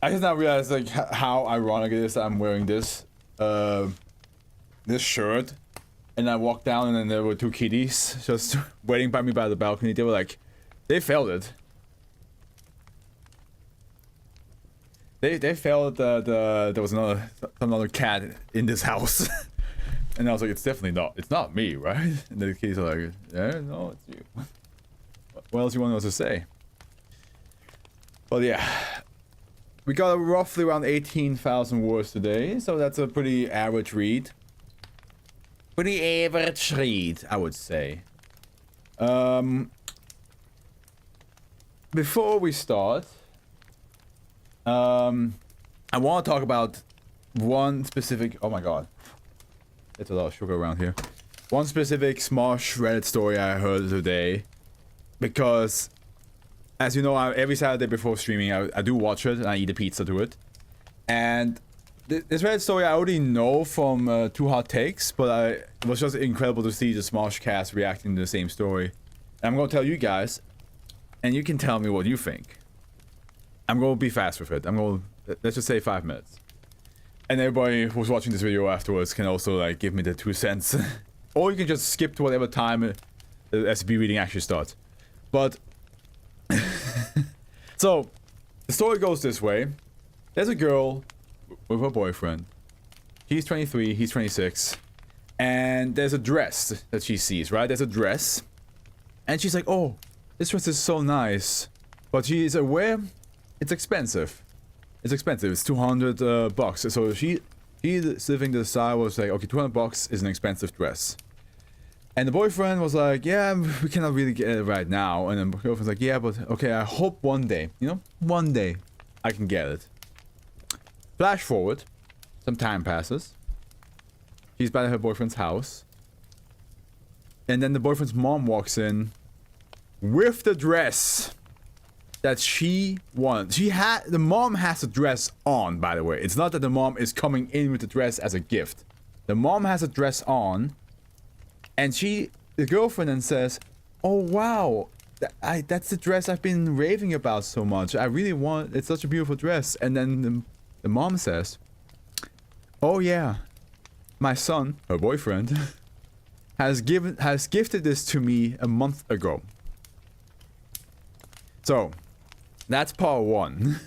I just now realized like how ironic it is that I'm wearing this this shirt, and I walked down and then there were two kitties just waiting by me by the balcony. They were like, they felt it. They felt that there was another cat in this house. And I was like, it's not me, right? And the kids are like, yeah, no, it's you. What else you want us to say? But yeah, we got roughly around 18,000 words today, so that's a pretty average read. Pretty average read, I would say. Before we start, I want to talk about one specific. Oh my god. There's a lot of sugar around here. One specific Smosh Reddit story I heard today. Because, as you know, every Saturday before streaming, I do watch it and I eat a pizza to it. And this Reddit story I already know from 2 Hot Takes, but it was just incredible to see the Smosh cast reacting to the same story. And I'm going to tell you guys, and you can tell me what you think. I'm going to be fast with it. Let's just say 5 minutes. And everybody who's watching this video afterwards can also like give me the 2 cents. Or you can just skip to whatever time the SCP reading actually starts. But so the story goes this way. There's a girl with her boyfriend. He's 23, he's 26. And there's a dress that she sees, right? There's a dress. And she's like, oh, this dress is so nice. But she's aware it's expensive. It's expensive. It's 200 bucks. So she living the style was like, okay, 200 bucks is an expensive dress. And the boyfriend was like, yeah, we cannot really get it right now. And then the girlfriend's like, yeah, but okay, I hope one day, one day I can get it. Flash forward. Some time passes. She's by her boyfriend's house. And then the boyfriend's mom walks in with the dress that she wants. The mom has a dress on, by the way. It's not that the mom is coming in with the dress as a gift. The mom has a dress on, and the girlfriend then says, oh wow, that's the dress I've been raving about so much. I really want, it's such a beautiful dress. And then the mom says, oh yeah, my son, her boyfriend, has gifted this to me a month ago. So, that's part one.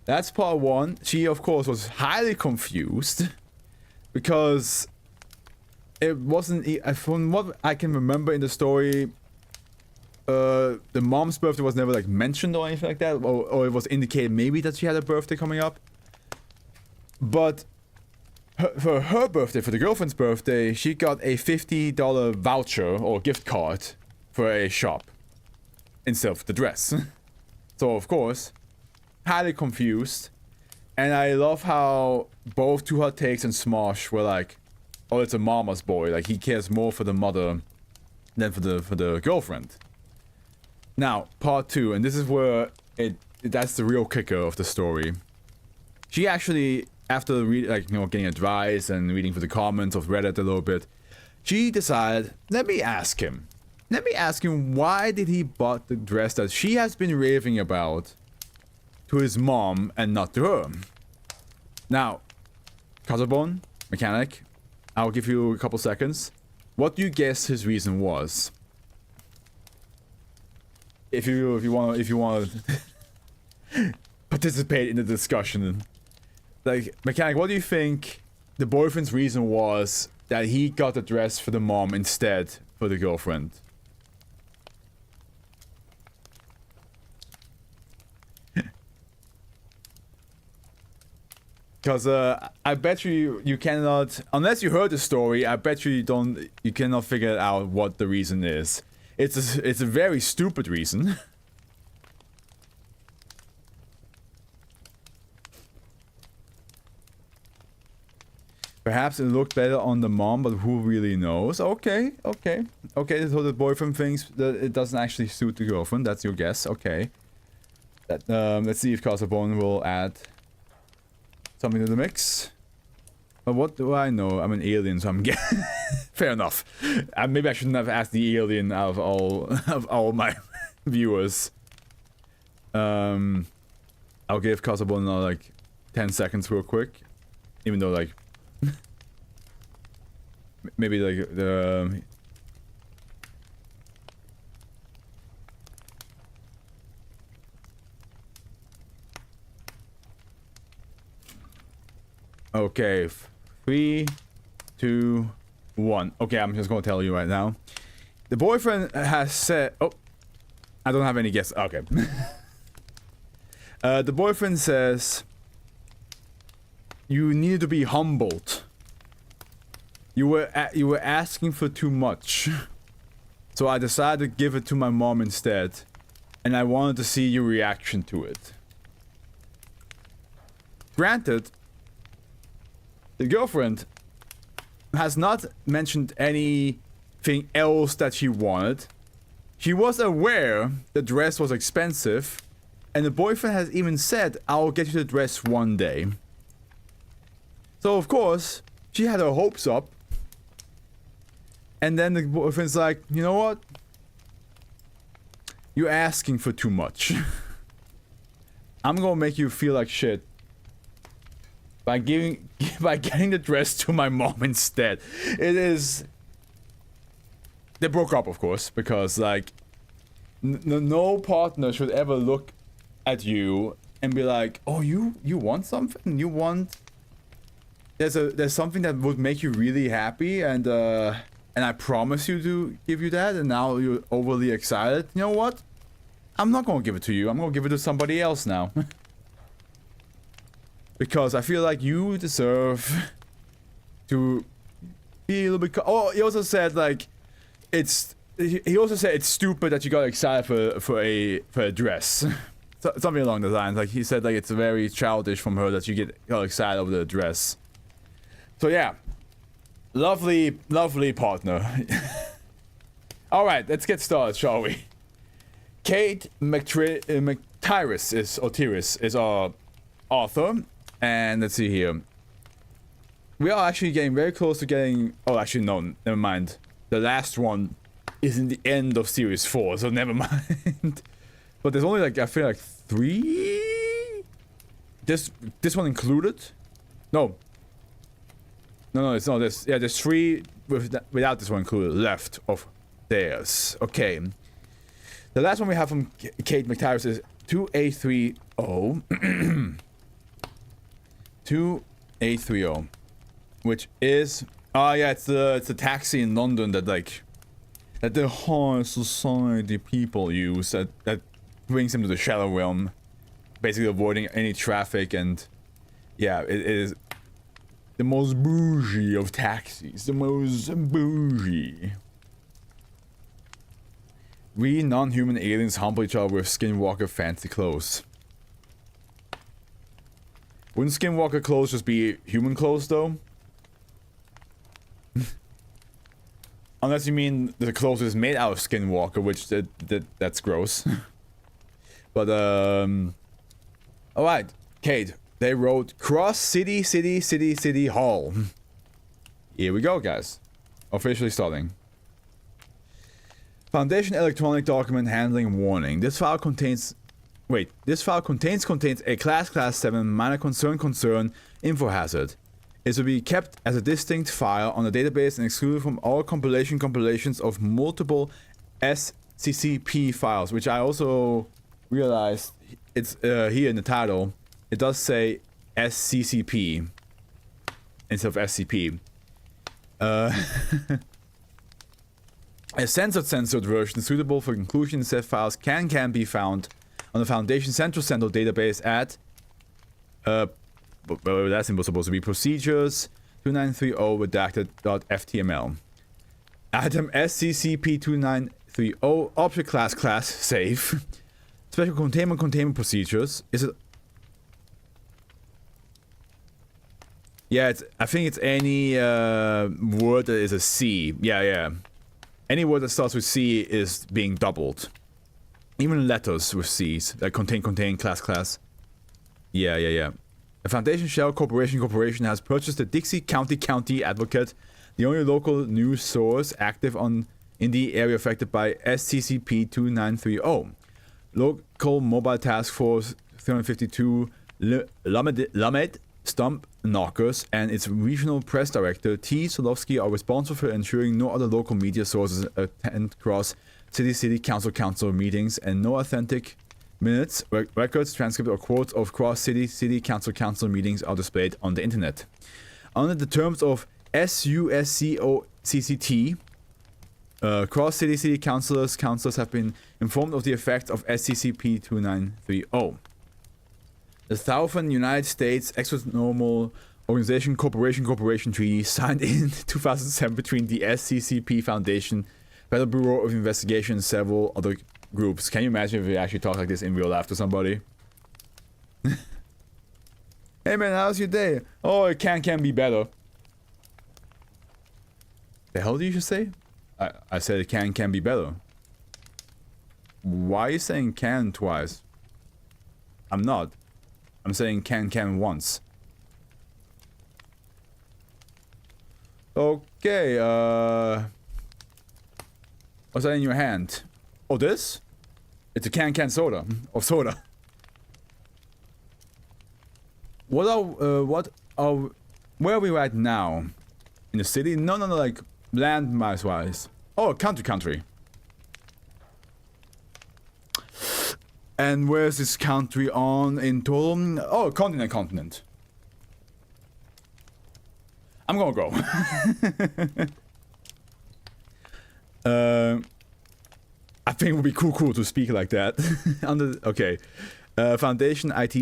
That's part one. She, of course, was highly confused because it wasn't. From what I can remember in the story, the mom's birthday was never like mentioned or anything like that, or it was indicated maybe that she had a birthday coming up. But for her birthday, for the girlfriend's birthday, she got a $50 voucher or gift card for a shop instead of the dress. So, of course, highly confused. And I love how both 2 Hot Takes and Smosh were like, oh, it's a mama's boy. Like, he cares more for the mother than for the girlfriend. Now, part 2, and this is where that's the real kicker of the story. She actually, after getting advice and reading through the comments of Reddit a little bit, she decided, let me ask him why did he bought the dress that she has been raving about to his mom and not to her. Now, Cosabone, mechanic, I'll give you a couple seconds. What do you guess his reason was? If you want to participate in the discussion, like, mechanic, what do you think the boyfriend's reason was that he got the dress for the mom instead for the girlfriend? Because I bet you cannot, unless you heard the story, I bet you cannot figure out what the reason is. It's a very stupid reason. Perhaps it looked better on the mom, but who really knows? Okay. So the boyfriend thinks that it doesn't actually suit the girlfriend. That's your guess. Okay. Let's see if Casabone will add something to the mix. But what do I know? I'm an alien, so I'm guessing. Fair enough. Maybe I shouldn't have asked the alien out of all my viewers. I'll give Casabon another like 10 seconds real quick. Even though like maybe like the okay, 3, 2, 1. Okay, I'm just gonna tell you right now. The boyfriend has said, oh, I don't have any guess. Okay. The boyfriend says you need to be humbled. You were asking for too much, so I decided to give it to my mom instead, and I wanted to see your reaction to it. Granted, the girlfriend has not mentioned anything else that she wanted. She was aware the dress was expensive, and the boyfriend has even said, I'll get you the dress one day. So of course, she had her hopes up. And then the boyfriend's like, you know what? You're asking for too much. I'm gonna make you feel like shit by getting the dress to my mom instead. It is. They broke up, of course, because like no partner should ever look at you and be like, "Oh, you want something? You want? There's something that would make you really happy, and I promise you to give you that, and now you're overly excited. You know what? I'm not gonna give it to you. I'm gonna give it to somebody else now." Because I feel like you deserve to be a little bit. Oh, he also said like, he also said it's stupid that you got excited for a dress. Something along the lines. Like he said like it's very childish from her that you got excited over the dress. So yeah, lovely partner. All right, let's get started, shall we? Kate McTyrus is our author. And let's see here. We are actually getting very close to getting... Oh, actually, no. Never mind. The last one is in the end of Series 4, so never mind. But there's only, like, I feel like 3? This one included? No. No, it's not this. Yeah, there's 3 without this one included left of theirs. Okay. The last one we have from Kate McTyrus is 2830. 2830, which is yeah, it's the taxi in London that the high society people use that brings them to the shadow realm, basically avoiding any traffic. And yeah, it is the most bougie of taxis, the most bougie. We non-human aliens humble each other with skinwalker fancy clothes. Wouldn't skinwalker clothes just be human clothes, though? Unless you mean the clothes is made out of skinwalker, which that's gross. But alright, Kate. They wrote Cross City Hall. Here we go, guys. Officially starting. Foundation electronic document handling warning. This file contains a class 7 minor concern info hazard. It will be kept as a distinct file on the database and excluded from all compilations of multiple SCCP files, which I also realized it's here in the title. It does say SCCP instead of SCP. A censored version suitable for inclusion in said files can be found on the Foundation Central database at that's supposed to be procedures 2930 redacted.ftml. Item SCCP 2930 object class save. Special containment procedures. Is it? Yeah, I think it's any word that is a C. Yeah. Any word that starts with C is being doubled. Even letters with C's that contain class. Yeah. The Foundation Shell Corporation has purchased the Dixie County Advocate, the only local news source active in the area affected by SCCP 2930. Local Mobile Task Force 352 Lamed Stump Knockers and its regional press director T. Solovsky are responsible for ensuring no other local media sources attend cross city council meetings, and no authentic minutes, records, transcripts, or quotes of cross city council meetings are displayed on the internet. Under the terms of SUSCOCCT, cross city councilors have been informed of the effect of SCCP 2930. The Southern United States Extranormal Organization Corporation Treaty signed in 2007 between the SCCP Foundation, Federal Bureau of Investigation, and several other groups. Can you imagine if we actually talk like this in real life to somebody? Hey man, how's your day? Oh, it can be better. The hell do you just say? I said it can be better. Why are you saying can twice? I'm not. I'm saying can once. Okay, what's that in your hand? Oh, this? It's a can soda. Of soda. Where are we right now? In the city? No, like landmass wise. Oh, country. And where's this country on in total? Oh, continent. I'm gonna go. I think it would be cool to speak like that. Okay. Foundation IT.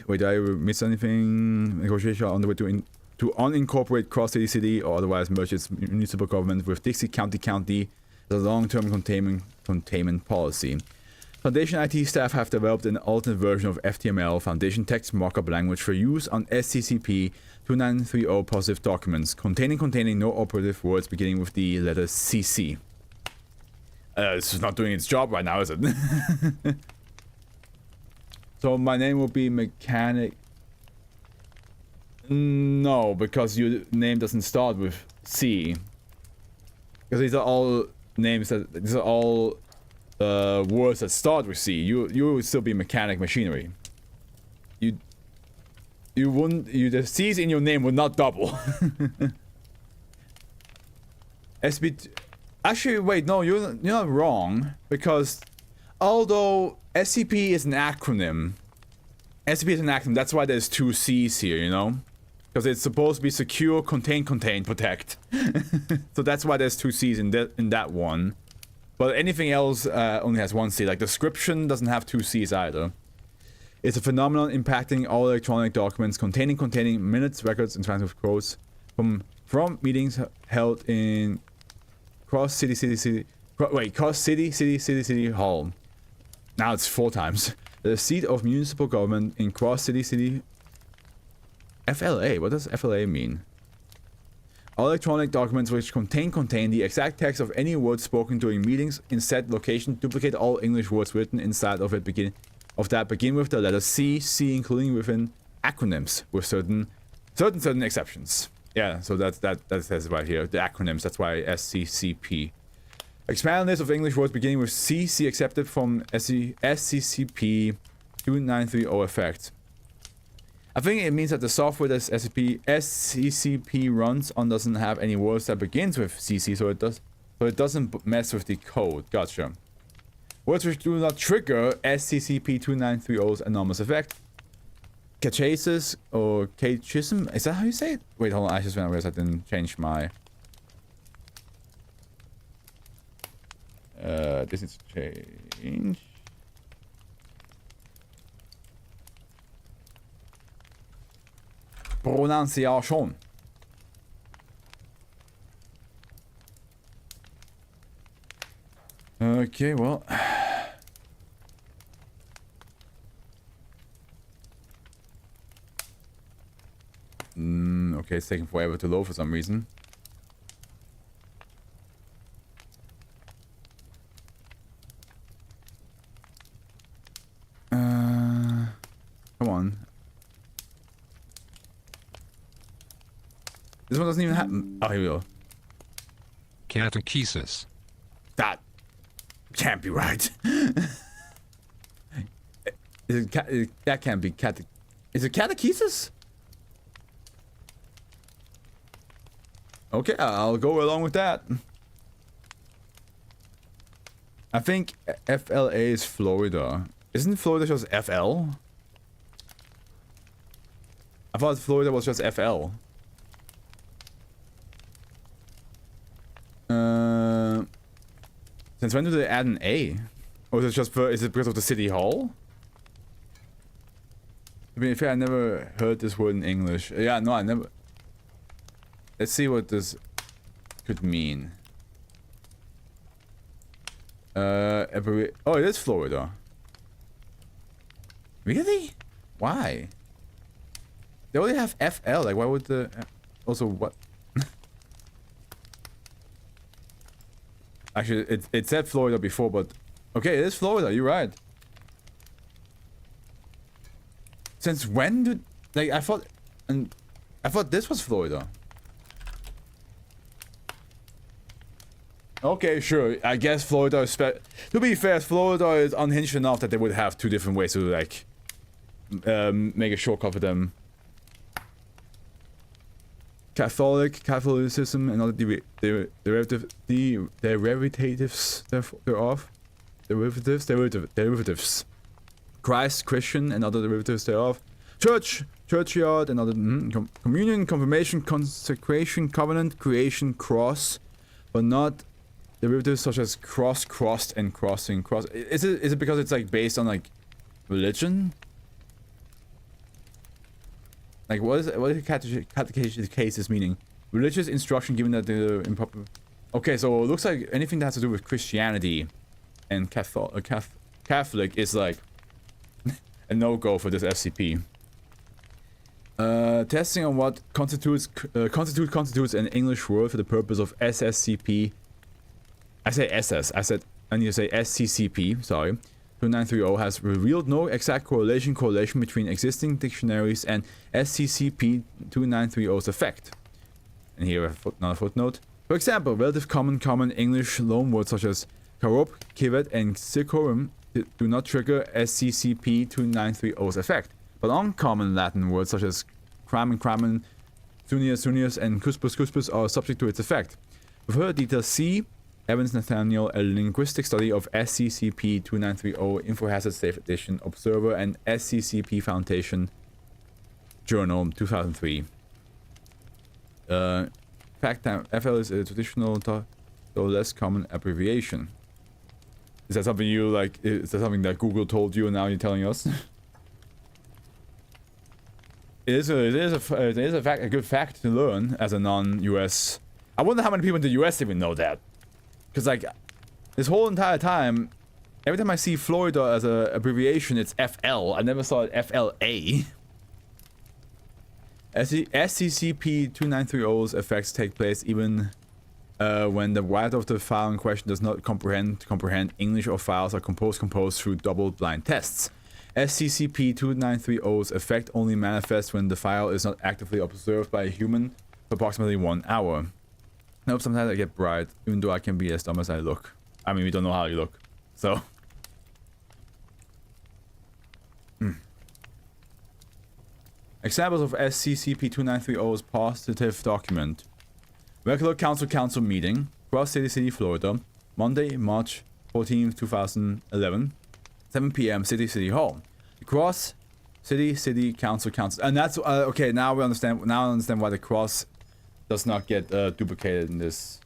Wait, did I miss anything? Negotiation on the way to unincorporate cross city or otherwise merge its municipal government with Dixie County as a long-term containment policy. Foundation IT staff have developed an alternate version of FTML Foundation text markup language for use on SCCP 2930 positive documents, containing no operative words beginning with the letter CC. This is not doing its job right now, is it? So my name will be Mechanic. No, because your name doesn't start with C. Because these are all names these are all words that start with C. You would still be Mechanic Machinery. The C's in your name would not double. SB. Actually, wait, no, you're not wrong, because although SCP is an acronym, that's why there's two C's here, you know? Because it's supposed to be secure, contain, protect. So that's why there's two C's in that one. But anything else only has one C. Like description doesn't have two C's either. It's a phenomenon impacting all electronic documents containing minutes, records, and transcript quotes from meetings held in cross city hall. Now it's 4 times. The seat of municipal government in cross city. FLA. What does FLA mean? All electronic documents which contain the exact text of any words spoken during meetings in said location. Duplicate all English words written inside of it. Begin with the letter C, including within acronyms with certain exceptions. Yeah, so that says right here, the acronyms. That's why SCCP. Expand list of English words beginning with C accepted from SCCP 2930 effect. I think it means that the software that SCCP runs on doesn't have any words that begins with CC, so it doesn't mess with the code. Gotcha. Words which do not trigger SCCP 2930's anomalous effect. Cachasis or cachism? Is that how you say it? Wait, hold on. I just realized I didn't change my. This is change. Pronunciation. Okay, well. Okay, it's taking forever to load for some reason. Come on. This one doesn't even happen. Oh, here we go. Catechesis. That can't be right. That can't be is it catechesis? Okay, I'll go along with that. I think FLA is Florida. Isn't Florida just FL? I thought Florida was just FL. Since when do they add an A? Or is it just is it because of the city hall? I mean, I never heard this word in English. Yeah, no, I never. Let's see what this could mean. Oh, it is Florida. Really? Why? They only have FL. Like, why would the also what? Actually, it said Florida before, but okay, it is Florida. You're right. Since when did I thought this was Florida. Okay, sure. I guess Florida is to be fair, Florida is unhinged enough that they would have two different ways to like make a shortcut for them. Catholicism and other derivatives. Christ, Christian, and other derivatives thereof. Churchyard, and other communion, confirmation, consecration, covenant, creation, cross, but not derivatives such as cross, crossed, and crossing. Is it because it's like based on like religion? Like what is catechized cases meaning? Religious instruction given that the improper. Okay, so it looks like anything that has to do with Christianity and Catholic is like a no-go for this SCP. Testing on what constitutes an English word for the purpose of SSCP. I say SS. I need to say SCCP. Sorry. 2930 has revealed no exact correlation between existing dictionaries and SCCP 2930's effect. And here another footnote. For example, relative common English loanwords such as carop, civet, and cicorum do not trigger SCCP 2930's effect, but uncommon Latin words such as cramen, sunius, and cuspus are subject to its effect. For further details, see Evans Nathaniel, a linguistic study of SCCP 2930, InfoHazard Safe Edition, Observer, and SCCP Foundation Journal, 2003. Fact time, FL is a traditional, though less common abbreviation. Is that something you like? Is that something that Google told you and now you're telling us? It is a good fact to learn as a non-US. I wonder how many people in the US even know that. Because like, this whole entire time, every time I see Florida as an abbreviation, it's FL. I never saw it FLA. SCCP 2930's effects take place even when the writer of the file in question does not comprehend English or files are composed through double-blind tests. SCCP 2930's effect only manifests when the file is not actively observed by a human for approximately 1 hour. Nope, sometimes I get bright, even though I can be as dumb as I look. I mean, we don't know how you look, so. Examples of SCCP 2930's positive document. Regular Council meeting, Cross City, Florida, Monday, March 14, 2011, 7 p.m. City Hall. Cross City Council, and that's okay. Now we understand. Now I understand why the cross does not get duplicated in this.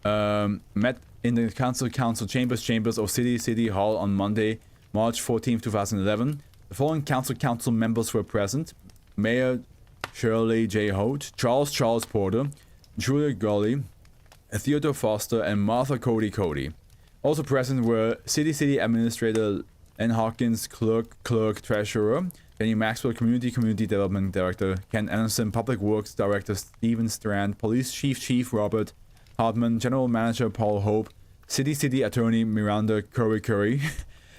Met in the council chambers of City Hall on Monday, March 14, 2011. The following council members were present: Mayor Shirley J. Holt, Charles Porter, Julia Gully, Theodore Foster, and Martha Cody. Also present were City Administrator Ann Hawkins, Clerk, Treasurer, Jenny Maxwell, Community Development Director, Ken Anderson, Public Works Director Stephen Strand, Police Chief Robert Hartman, General Manager Paul Hope, City Attorney Miranda Curry,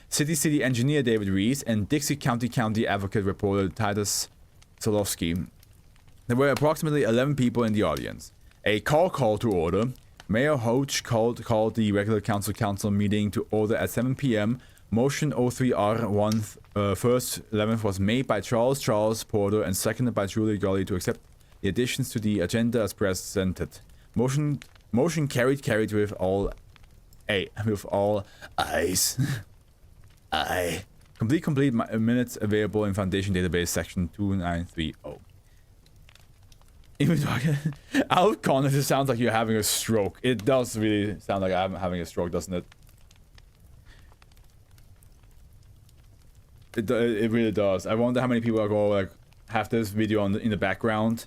City Engineer David Rees, and Dixie County Advocate Reporter Titus Solowski. There were approximately 11 people in the audience. A call to order. Mayor Hoach called the regular council meeting to order at 7 p.m. Motion 03R1 first 11th was made by Charles Porter and seconded by Julie Golly to accept the additions to the agenda as presented. Motion carried with all eyes. Aye. Complete minutes available in Foundation Database section 2930. Even though out of context, it sounds like you're having a stroke. It does really sound like I'm having a stroke, doesn't it? It really does. I wonder how many people are going to like have this video on in the background,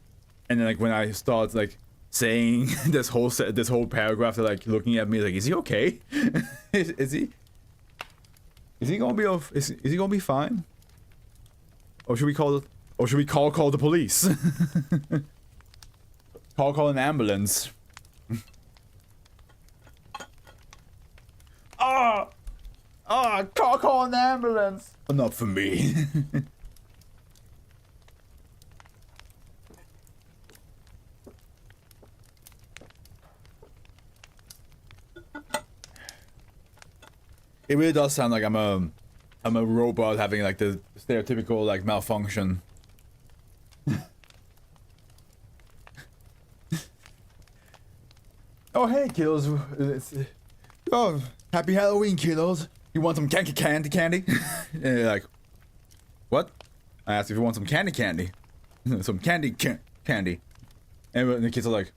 and then like when I start like saying this whole paragraph, they're like looking at me like, is he okay? is he gonna be is he gonna be fine? Or should we call the police? call an ambulance. Call an ambulance. But not for me. It really does sound like I'm a robot having like the stereotypical like malfunction. Oh hey kiddos, oh happy Halloween kiddos. You want some candy? And you're like, what? I asked if you want some candy. Some candy. And the kids are like,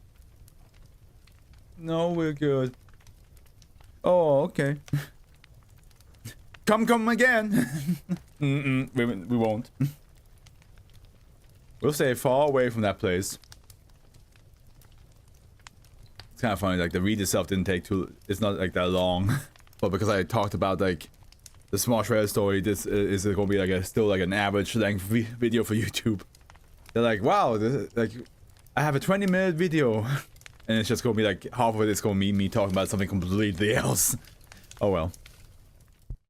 no, we're good. Oh, okay. Come again. We won't. We'll stay far away from that place. It's kind of funny, like the read itself didn't take too, it's not like that long. But because I talked about like the small shredder story, this is gonna be like still like an average length video for YouTube. They're like, wow, like I have a 20-minute video, and it's just gonna be like half of it is gonna be me talking about something completely else. Oh well.